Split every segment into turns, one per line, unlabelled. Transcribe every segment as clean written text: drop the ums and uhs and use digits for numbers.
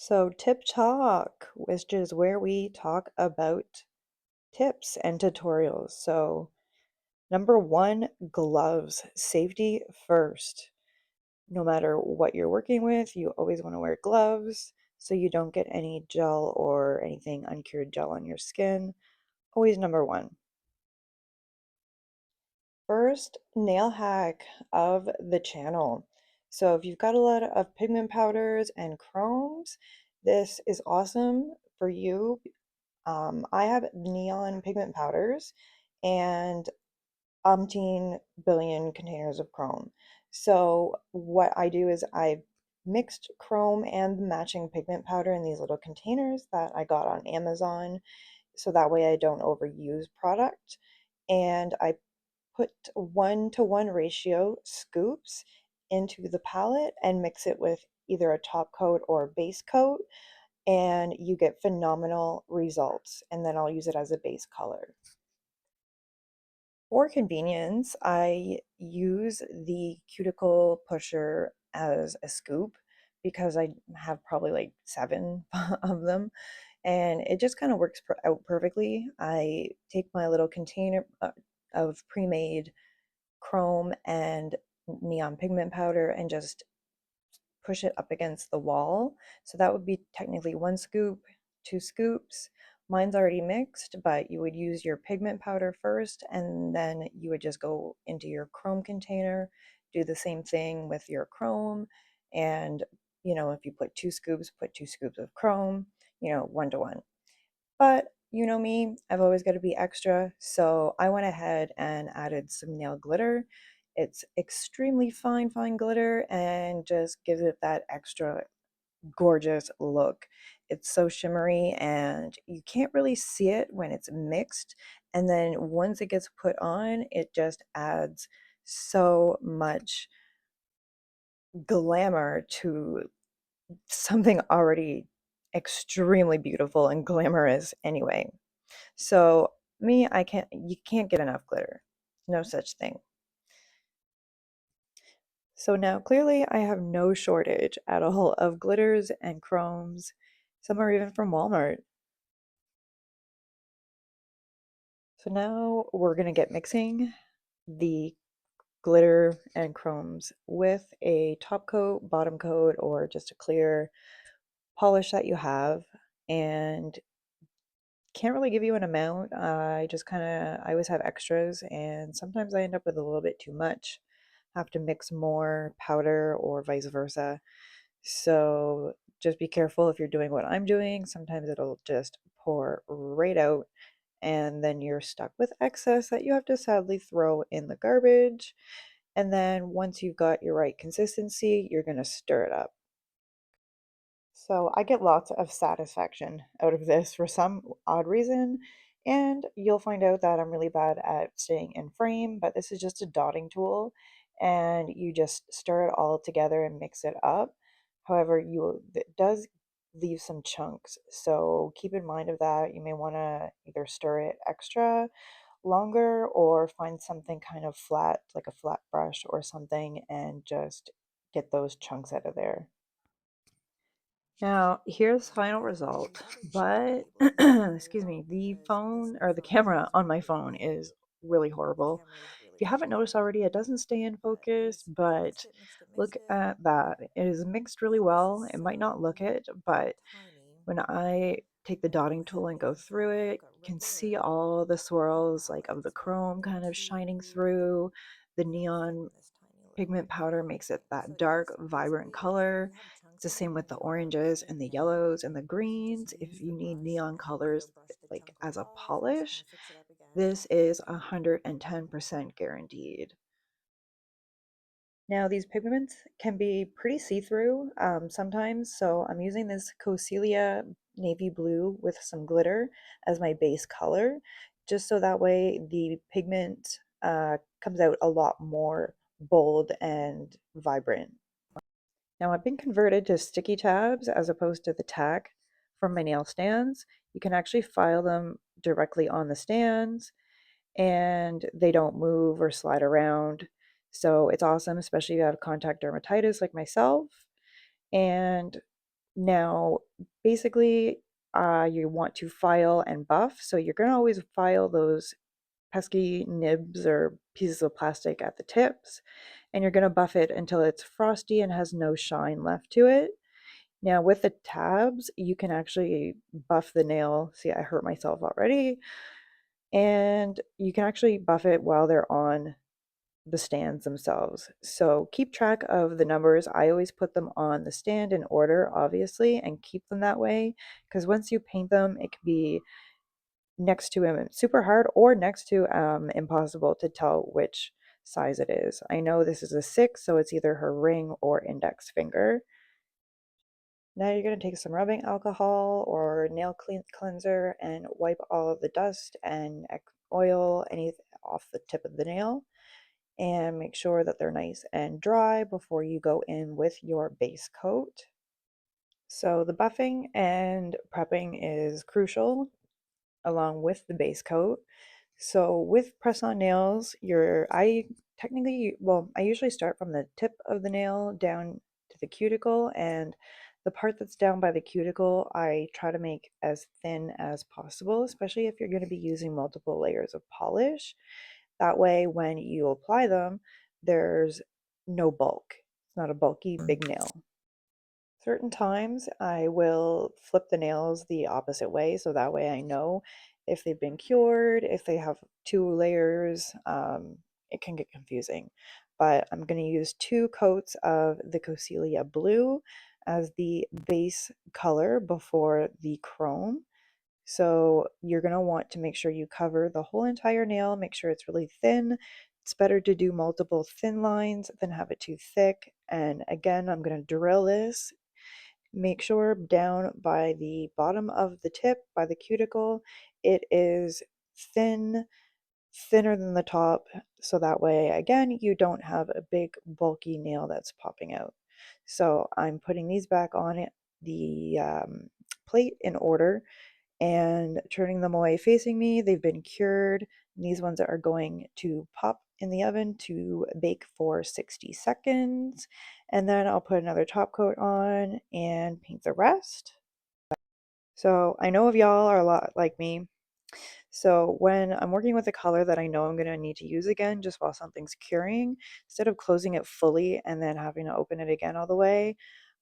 So, Tip Talk, which is where we talk about tips and tutorials. So, number one, gloves. Safety first. No matter what you're working with, you always want to wear gloves so you don't get any gel or anything uncured gel on your skin. Always number one. First nail hack of the channel. So, if you've got a lot of pigment powders and chromes, this is awesome for you. I have neon pigment powders and umpteen billion containers of chrome. So what I do is I mixed chrome and the matching pigment powder in these little containers that I got on Amazon. So that way I don't overuse product. And I put 1-to-1 ratio scoops into the palette and mix it with either a top coat or a base coat and you get phenomenal results. And then I'll use it as a base color. For convenience, I use the cuticle pusher as a scoop because I have probably like seven of them and it just kind of works out perfectly. I take my little container of pre-made chrome and neon pigment powder and just push it up against the wall. So that would be technically one scoop, two scoops. Mine's already mixed, but you would use your pigment powder first, and then you would just go into your chrome container, do the same thing with your chrome. And, if you put two scoops of chrome, 1-to-1. But you know me, I've always got to be extra, so I went ahead and added some nail glitter. It's extremely fine, fine glitter and just gives it that extra gorgeous look. It's so shimmery and you can't really see it when it's mixed. And then once it gets put on, it just adds so much glamour to something already extremely beautiful and glamorous anyway. So me, you can't get enough glitter. No such thing. So now clearly I have no shortage at all of glitters and chromes. Some are even from Walmart. So now we're gonna get mixing the glitter and chromes with a top coat, bottom coat, or just a clear polish that you have. And can't really give you an amount. I always have extras, and sometimes I end up with a little bit too much. Have to mix more powder or vice versa. So just be careful if you're doing what I'm doing. Sometimes it'll just pour right out, and then you're stuck with excess that you have to sadly throw in the garbage. And then once you've got your right consistency, you're going to stir it up. So I get lots of satisfaction out of this for some odd reason. And you'll find out that I'm really bad at staying in frame, but this is just a dotting tool and you just stir it all together and mix it up. However, it does leave some chunks. So keep in mind of that. You may want to either stir it extra longer or find something kind of flat, like a flat brush or something, and just get those chunks out of there. Now, here's the final result, but excuse me, the phone or the camera on my phone is really horrible. If you haven't noticed already, it doesn't stay in focus, but look at that. It is mixed really well. It might not look it, but when I take the dotting tool and go through it, you can see all the swirls like of the chrome kind of shining through. The neon pigment powder makes it that dark, vibrant color. It's the same with the oranges and the yellows and the greens. If you need neon colors like as a polish, this is 110% guaranteed. Now, these pigments can be pretty see-through sometimes, so I'm using this Coselia navy blue with some glitter as my base color, just so that way the pigment comes out a lot more bold and vibrant. Now, I've been converted to sticky tabs as opposed to the tack from my nail stands. You can actually file them directly on the stands and they don't move or slide around. So it's awesome, especially if you have contact dermatitis like myself. And Now, basically, you want to file and buff, so you're going to always file those pesky nibs or pieces of plastic at the tips, and you're going to buff it until it's frosty and has no shine left to it. Now, with the tabs, you can actually buff the nail. See, I hurt myself already. And you can actually buff it while they're on the stands themselves. So keep track of the numbers. I always put them on the stand in order, obviously, and keep them that way because once you paint them, it can be next to super hard or next to impossible to tell which size it is. I know this is a 6, so it's either her ring or index finger. Now you're going to take some rubbing alcohol or nail cleanser and wipe all of the dust and oil off the tip of the nail, and make sure that they're nice and dry before you go in with your base coat. So the buffing and prepping is crucial along with the base coat. So with press-on nails, I usually start from the tip of the nail down to the cuticle, and the part that's down by the cuticle, I try to make as thin as possible, especially if you're going to be using multiple layers of polish. That way, when you apply them, there's no bulk. It's not a bulky big nail. Certain times I will flip the nails the opposite way, so that way I know if they've been cured, if they have 2 layers. It can get confusing. But I'm going to use 2 coats of the Coselia Blue as the base color before the chrome. So you're going to want to make sure you cover the whole entire nail, make sure it's really thin. It's better to do multiple thin lines than have it too thick. And again, I'm going to drill this. Make sure down by the bottom of the tip, by the cuticle, it is thin, thinner than the top, so that way, again, you don't have a big bulky nail that's popping out. So I'm putting these back on it, the plate in order, and turning them away facing me. They've been cured. And these ones are going to pop in the oven to bake for 60 seconds. And then I'll put another top coat on and paint the rest. So I know if y'all are a lot like me. So when I'm working with a color that I know I'm going to need to use again just while something's curing, instead of closing it fully and then having to open it again all the way,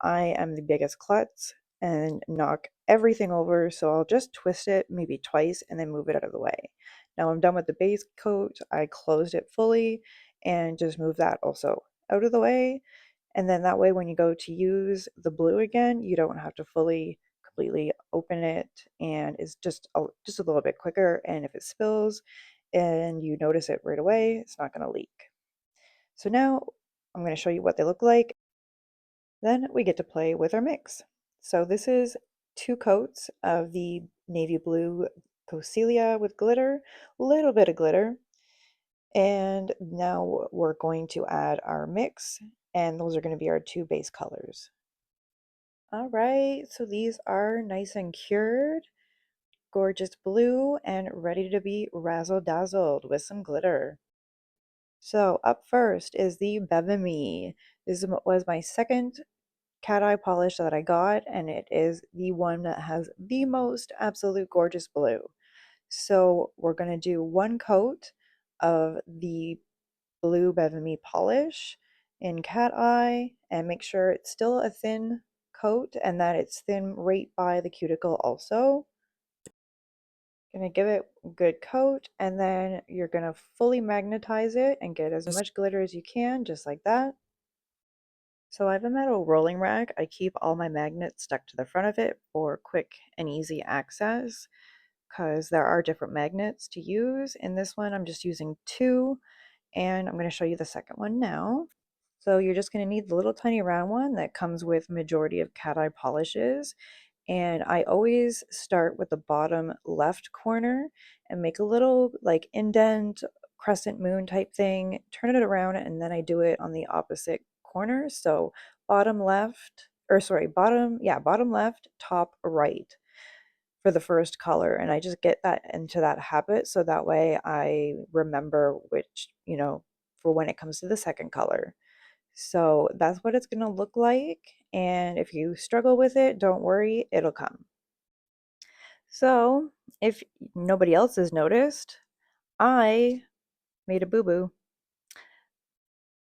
I am the biggest klutz and knock everything over, so I'll just twist it maybe twice and then move it out of the way. Now I'm done with the base coat. I closed it fully and just move that also out of the way. And then that way when you go to use the blue again, you don't have to fully completely open it, and it's just a little bit quicker, and if it spills and you notice it right away, it's not going to leak. So now I'm going to show you what they look like. Then we get to play with our mix. So this is 2 coats of the navy blue Coselia with glitter, a little bit of glitter. And now we're going to add our mix, and those are going to be our 2 base colors. All right, so these are nice and cured, gorgeous blue, and ready to be razzle-dazzled with some glitter. So up first is the Bevamy. This was my second cat eye polish that I got, and it is the one that has the most absolute gorgeous blue. So we're going to do 1 coat of the blue Bevamy polish in cat eye, and make sure it's still a thin coat and that it's thin right by the cuticle also. Gonna give it a good coat, and then you're gonna fully magnetize it and get as much glitter as you can, just like that. So I have a metal rolling rack. I keep all my magnets stuck to the front of it for quick and easy access because there are different magnets to use. In this one, I'm just using 2, and I'm going to show you the second one now. So you're just going to need the little tiny round one that comes with majority of cat eye polishes. And I always start with the bottom left corner and make a little like indent, crescent moon type thing, turn it around, and then I do it on the opposite corner. So bottom left, or sorry, bottom left, top right for the first color. And I just get that into that habit so that way I remember which, for when it comes to the second color. So that's what it's going to look like. And if you struggle with it, don't worry, it'll come. So if nobody else has noticed, I made a boo-boo.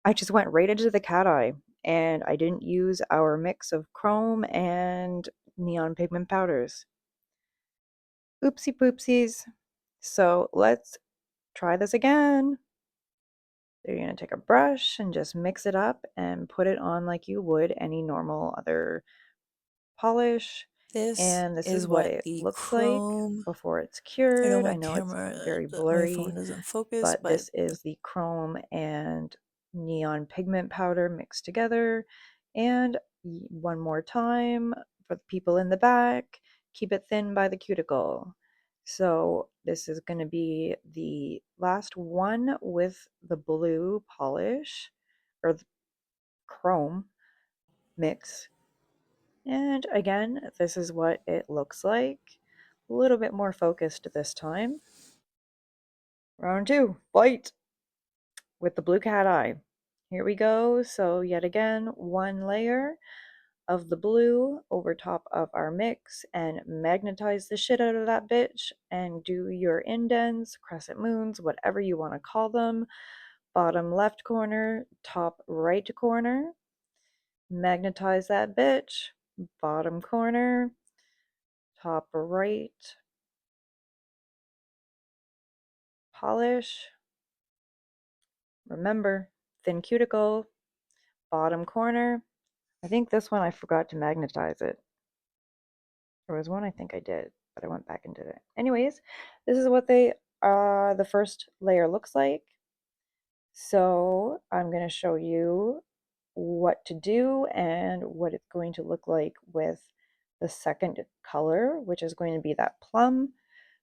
I just went right into the cat eye and I didn't use our mix of chrome and neon pigment powders. Oopsie poopsies. So let's try this again. So you're going to take a brush and just mix it up and put it on like you would any normal other polish.
This
And this
is
is what
what
it
the
looks like
chrome.
before it's
I know
cured.
my
I know it's
camera,
very
my phone
blurry,
doesn't focus,
but
but
this is the chrome and neon pigment powder mixed together. And one more time for the people in the back, keep it thin by the cuticle. So this is going to be the last one with the blue polish or the chrome mix. And again, this is what it looks like. A little bit more focused this time. Round two, bite with the blue cat eye. Here we go. So yet again, one layer of the blue over top of our mix and magnetize the shit out of that bitch and do your indents, crescent moons, whatever you want to call them. Bottom left corner, top right corner. Magnetize that bitch. Bottom corner, top right, polish. Remember, thin cuticle, bottom corner. I think this one I forgot to magnetize it. There was one I think I did, but I went back and did it. Anyways, this is what the first layer looks like. So I'm going to show you what to do and what it's going to look like with the second color, which is going to be that plum.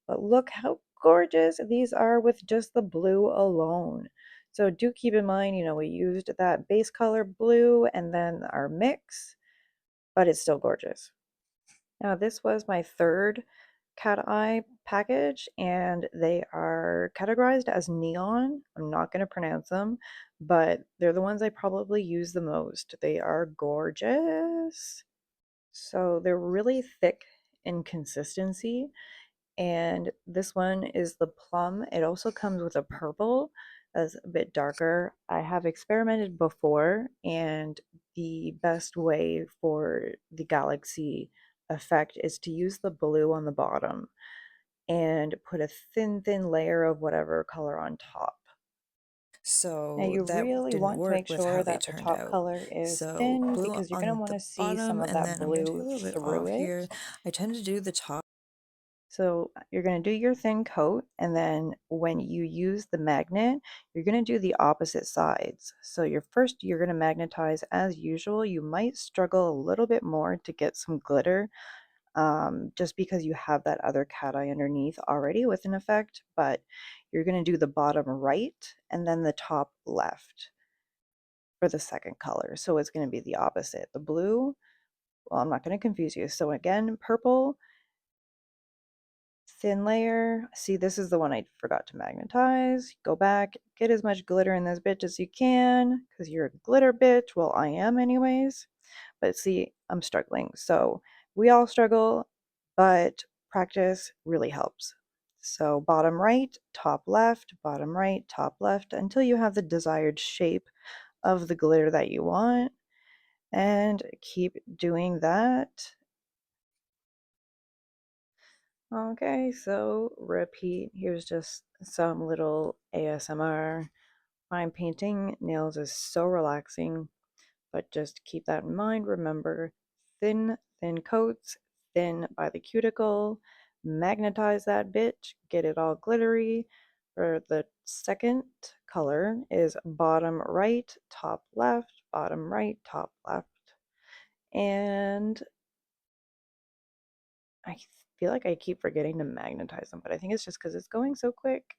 But look how gorgeous these are with just the blue alone. So do keep in mind, we used that base color blue and then our mix, but it's still gorgeous. Now, this was my third cat eye package, and they are categorized as neon. I'm not going to pronounce them, but they're the ones I probably use the most. They are gorgeous. So they're really thick in consistency, and this one is the plum. It also comes with a purple that's a bit darker. I have experimented before, and the best way for the galaxy effect is to use the blue on the bottom and put a thin layer of whatever color on top. Now
so
you
that
really
didn't
want to
work
make
with
sure
how they
that the
turned
top
out.
color is
So
thin
blue
because you're going to
on
want
the
to see some
bottom,
of
and
that
then I'm going to take
blue
a little bit
through
off
it.
here. I tend to do the top.
So you're going to do your thin coat, and then when you use the magnet, you're going to do the opposite sides. So you're going to magnetize as usual. You might struggle a little bit more to get some glitter, just because you have that other cat eye underneath already with an effect, but you're going to do the bottom right and then the top left for the second color. So it's going to be the opposite. The blue, well, I'm not going to confuse you. So again, purple, thin layer. See, this is the one I forgot to magnetize. Go back, get as much glitter in this bitch as you can, because you're a glitter bitch. Well, I am anyways. But see, I'm struggling. So we all struggle, but practice really helps. So bottom right, top left, bottom right, top left, until you have the desired shape of the glitter that you want. And keep doing that. Okay, so repeat. Here's just some little ASMR. Fine painting nails is so relaxing, but just keep that in mind. Remember, thin coats, thin by the cuticle. Magnetize that bitch, get it all glittery. For the second color is bottom right, top left, bottom right, top left. And I feel like I keep forgetting to magnetize them, but I think it's just because it's going so quick.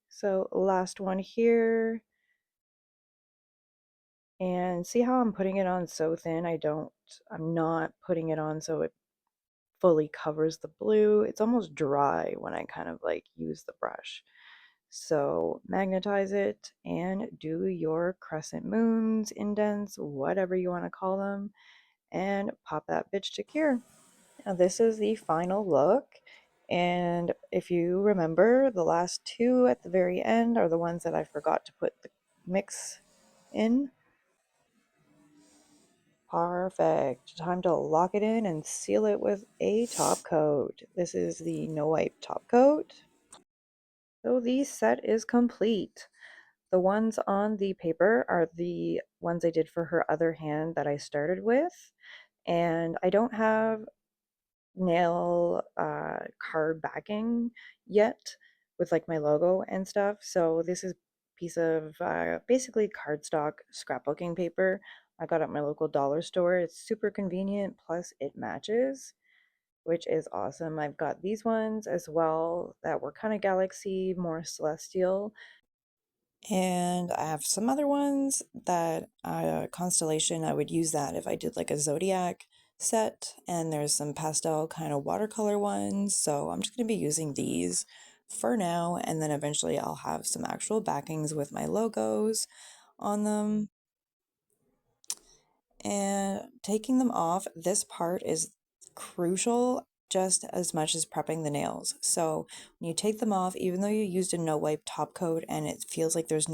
So last one here. And see how I'm putting it on so thin? I'm not putting it on so it fully covers the blue. It's almost dry when I kind of like use the brush. So magnetize it and do your crescent moons, indents, whatever you want to call them, and pop that bitch to cure. Now this is the final look. And if you remember, the last two at the very end are the ones that I forgot to put the mix in. Perfect. Time to lock it in and seal it with a top coat. This is the no wipe top coat. So the set is complete. The ones on the paper are the ones I did for her other hand that I started with. And I don't have nail card backing yet with like my logo and stuff. So this is a piece of basically cardstock scrapbooking paper I got at my local dollar store. It's super convenient, plus it matches, which is awesome. I've got these ones as well that were kind of galaxy, more celestial.
And I have some other ones that constellation. I would use that if I did like a zodiac set. And there's some pastel kind of watercolor ones. So I'm just going to be using these for now. And then eventually I'll have some actual backings with my logos on them. And taking them off, this part is crucial just as much as prepping the nails. So when you take them off, even though you used a no wipe top coat and it feels like it's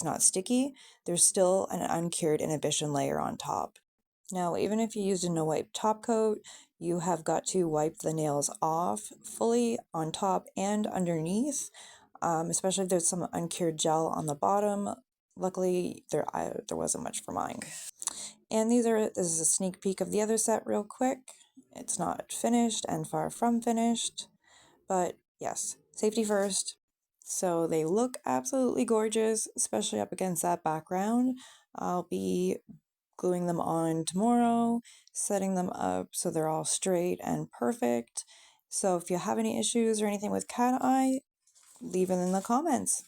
not sticky, there's still an uncured inhibition layer on top. Now, even if you used a no wipe top coat, you have got to wipe the nails off fully on top and underneath, especially if there's some uncured gel on the bottom. Luckily, there wasn't much for mine. And this is a sneak peek of the other set real quick. It's not finished and far from finished, but yes, safety first. So they look absolutely gorgeous, especially up against that background. I'll be gluing them on tomorrow, setting them up so they're all straight and perfect. So if you have any issues or anything with cat eye, leave it in the comments.